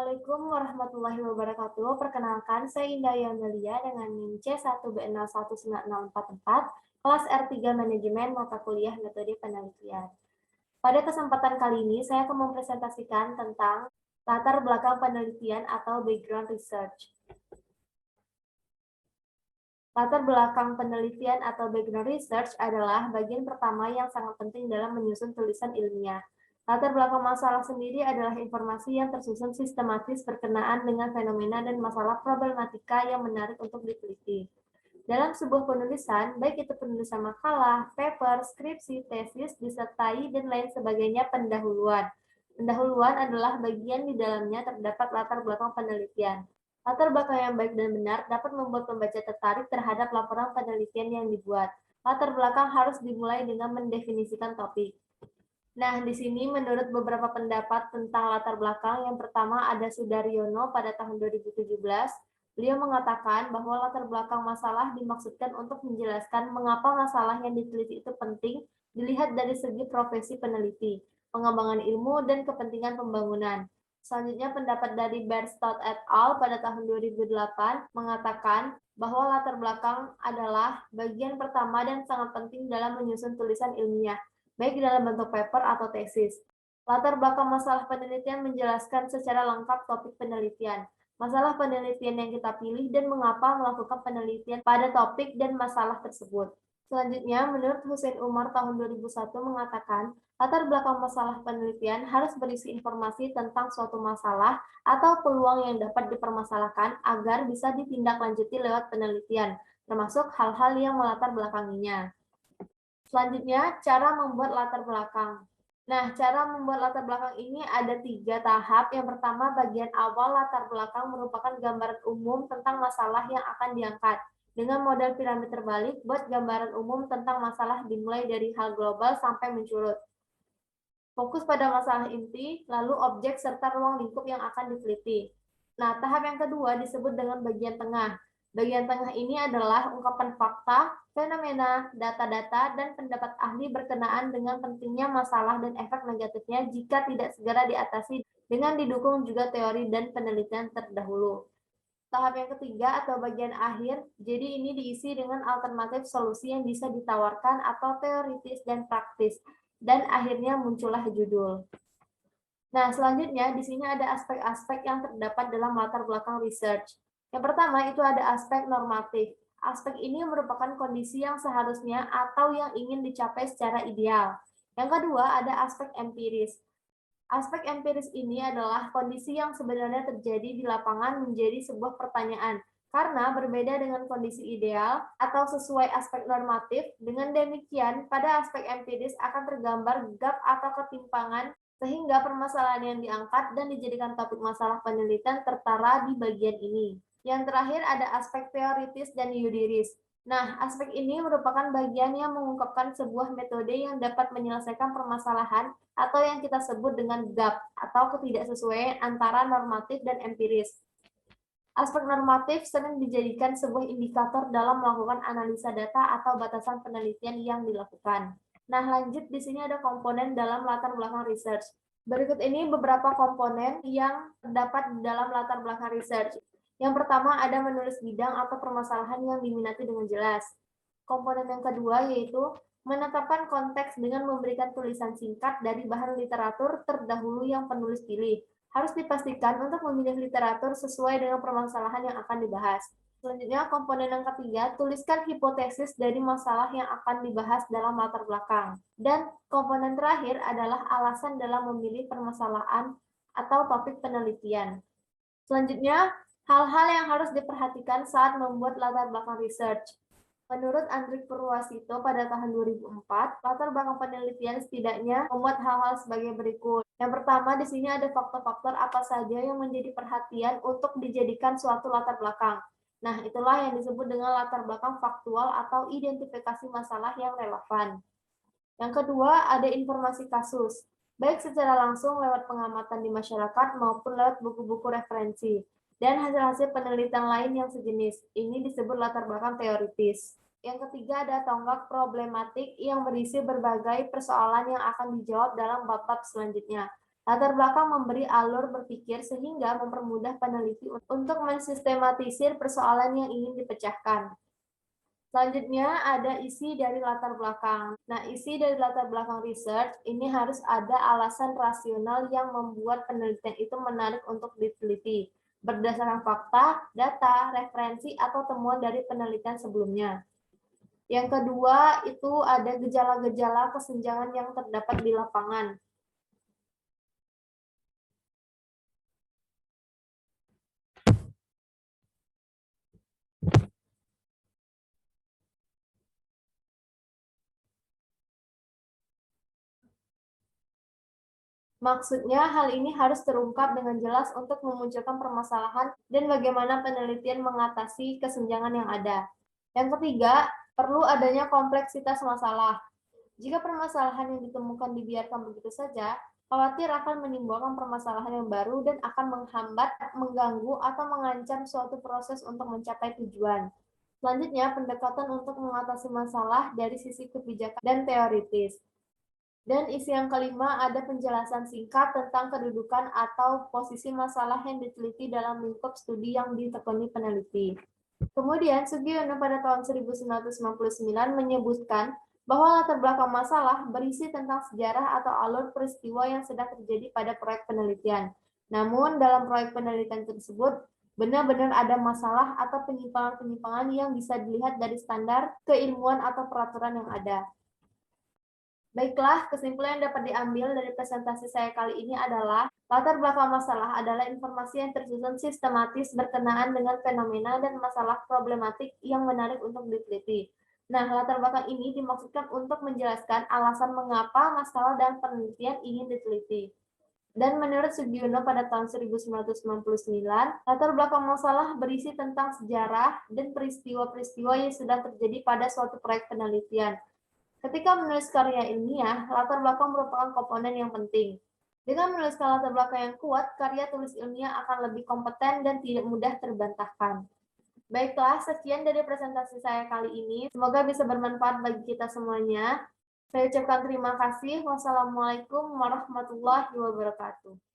Assalamualaikum warahmatullahi wabarakatuh. Perkenalkan, saya Indah Yandalia dengan NIM C1B019444, kelas R3 Manajemen Mata Kuliah Metode Penelitian. Pada kesempatan kali ini, saya akan mempresentasikan tentang latar belakang penelitian atau background research. Latar belakang penelitian atau background research adalah bagian pertama yang sangat penting dalam menyusun tulisan ilmiah. Latar belakang masalah sendiri adalah informasi yang tersusun sistematis berkenaan dengan fenomena dan masalah problematika yang menarik untuk diteliti. Dalam sebuah penulisan, baik itu penulisan makalah, paper, skripsi, tesis, disertai, dan lain sebagainya pendahuluan. Pendahuluan adalah bagian di dalamnya terdapat latar belakang penelitian. Latar belakang yang baik dan benar dapat membuat pembaca tertarik terhadap laporan penelitian yang dibuat. Latar belakang harus dimulai dengan mendefinisikan topik. Nah, di sini menurut beberapa pendapat tentang latar belakang, yang pertama ada Sudaryono pada tahun 2017. Beliau mengatakan bahwa latar belakang masalah dimaksudkan untuk menjelaskan mengapa masalah yang diteliti itu penting dilihat dari segi profesi peneliti, pengembangan ilmu, dan kepentingan pembangunan. Selanjutnya pendapat dari Bernstein et al. Pada tahun 2008 mengatakan bahwa latar belakang adalah bagian pertama dan sangat penting dalam menyusun tulisan ilmiah, baik dalam bentuk paper atau tesis. Latar belakang masalah penelitian menjelaskan secara lengkap topik penelitian, masalah penelitian yang kita pilih, dan mengapa melakukan penelitian pada topik dan masalah tersebut. Selanjutnya, menurut Hussein Umar tahun 2001 mengatakan, latar belakang masalah penelitian harus berisi informasi tentang suatu masalah atau peluang yang dapat dipermasalahkan agar bisa ditindaklanjuti lewat penelitian, termasuk hal-hal yang melatar belakanginya. Selanjutnya, cara membuat latar belakang. Nah, cara membuat latar belakang ini ada 3 tahap. Yang pertama, bagian awal latar belakang merupakan gambaran umum tentang masalah yang akan diangkat. Dengan model piramid terbalik, buat gambaran umum tentang masalah dimulai dari hal global sampai menculut. Fokus pada masalah inti, lalu objek serta ruang lingkup yang akan diteliti. Nah, tahap yang kedua disebut dengan bagian tengah. Bagian tengah ini adalah ungkapan fakta, fenomena, data-data, dan pendapat ahli berkenaan dengan pentingnya masalah dan efek negatifnya jika tidak segera diatasi dengan didukung juga teori dan penelitian terdahulu. Tahap yang ketiga atau bagian akhir, jadi ini diisi dengan alternatif solusi yang bisa ditawarkan atau teoritis dan praktis, dan akhirnya muncullah judul. Nah, selanjutnya di sini ada aspek-aspek yang terdapat dalam latar belakang research. Yang pertama itu ada aspek normatif. Aspek ini merupakan kondisi yang seharusnya atau yang ingin dicapai secara ideal. Yang kedua ada aspek empiris. Aspek empiris ini adalah kondisi yang sebenarnya terjadi di lapangan menjadi sebuah pertanyaan, karena berbeda dengan kondisi ideal atau sesuai aspek normatif. Dengan demikian, pada aspek empiris akan tergambar gap atau ketimpangan sehingga permasalahan yang diangkat dan dijadikan topik masalah penelitian tertara di bagian ini. Yang terakhir ada aspek teoritis dan yudiris. Nah, aspek ini merupakan bagian yang mengungkapkan sebuah metode yang dapat menyelesaikan permasalahan atau yang kita sebut dengan gap atau ketidaksesuaian antara normatif dan empiris. Aspek normatif sering dijadikan sebuah indikator dalam melakukan analisa data atau batasan penelitian yang dilakukan. Nah, lanjut di sini ada komponen dalam latar belakang research. Berikut ini beberapa komponen yang terdapat di dalam latar belakang research. Yang pertama ada menulis bidang atau permasalahan yang diminati dengan jelas. Komponen yang kedua yaitu menetapkan konteks dengan memberikan tulisan singkat dari bahan literatur terdahulu yang penulis pilih. Harus dipastikan untuk memilih literatur sesuai dengan permasalahan yang akan dibahas. Selanjutnya, komponen yang ketiga, tuliskan hipotesis dari masalah yang akan dibahas dalam latar belakang. Dan komponen terakhir adalah alasan dalam memilih permasalahan atau topik penelitian. Selanjutnya, hal-hal yang harus diperhatikan saat membuat latar belakang research. Menurut Andrik Purwasito pada tahun 2004, latar belakang penelitian setidaknya membuat hal-hal sebagai berikut. Yang pertama, di sini ada faktor-faktor apa saja yang menjadi perhatian untuk dijadikan suatu latar belakang. Nah, itulah yang disebut dengan latar belakang faktual atau identifikasi masalah yang relevan. Yang kedua, ada informasi kasus, baik secara langsung lewat pengamatan di masyarakat maupun lewat buku-buku referensi, dan hasil-hasil penelitian lain yang sejenis. Ini disebut latar belakang teoritis. Yang ketiga, ada tonggak problematik yang berisi berbagai persoalan yang akan dijawab dalam bab-bab selanjutnya. Latar belakang memberi alur berpikir sehingga mempermudah peneliti untuk mensistematisir persoalan yang ingin dipecahkan. Selanjutnya ada isi dari latar belakang. Nah, isi dari latar belakang research ini harus ada alasan rasional yang membuat penelitian itu menarik untuk diteliti, berdasarkan fakta, data, referensi, atau temuan dari penelitian sebelumnya. Yang kedua, itu ada gejala-gejala kesenjangan yang terdapat di lapangan. Maksudnya, hal ini harus terungkap dengan jelas untuk memunculkan permasalahan dan bagaimana penelitian mengatasi kesenjangan yang ada. Yang ketiga, perlu adanya kompleksitas masalah. Jika permasalahan yang ditemukan dibiarkan begitu saja, khawatir akan menimbulkan permasalahan yang baru dan akan menghambat, mengganggu, atau mengancam suatu proses untuk mencapai tujuan. Selanjutnya, pendekatan untuk mengatasi masalah dari sisi kebijakan dan teoritis. Dan isi yang kelima ada penjelasan singkat tentang kedudukan atau posisi masalah yang diteliti dalam lingkup studi yang ditekuni peneliti. Kemudian, Sugiono pada tahun 1999 menyebutkan bahwa latar belakang masalah berisi tentang sejarah atau alur peristiwa yang sedang terjadi pada proyek penelitian. Namun, dalam proyek penelitian tersebut, benar-benar ada masalah atau penyimpangan-penyimpangan yang bisa dilihat dari standar keilmuan atau peraturan yang ada. Baiklah, kesimpulan yang dapat diambil dari presentasi saya kali ini adalah latar belakang masalah adalah informasi yang tersusun sistematis berkenaan dengan fenomena dan masalah problematik yang menarik untuk diteliti. Nah, latar belakang ini dimaksudkan untuk menjelaskan alasan mengapa masalah dan penelitian ingin diteliti. Dan menurut Sugiono pada tahun 1999, latar belakang masalah berisi tentang sejarah dan peristiwa-peristiwa yang sedang terjadi pada suatu proyek penelitian. Ketika menulis karya ilmiah, latar belakang merupakan komponen yang penting. Dengan menuliskan latar belakang yang kuat, karya tulis ilmiah akan lebih kompeten dan tidak mudah terbantahkan. Baiklah, sekian dari presentasi saya kali ini. Semoga bisa bermanfaat bagi kita semuanya. Saya ucapkan terima kasih. Wassalamualaikum warahmatullahi wabarakatuh.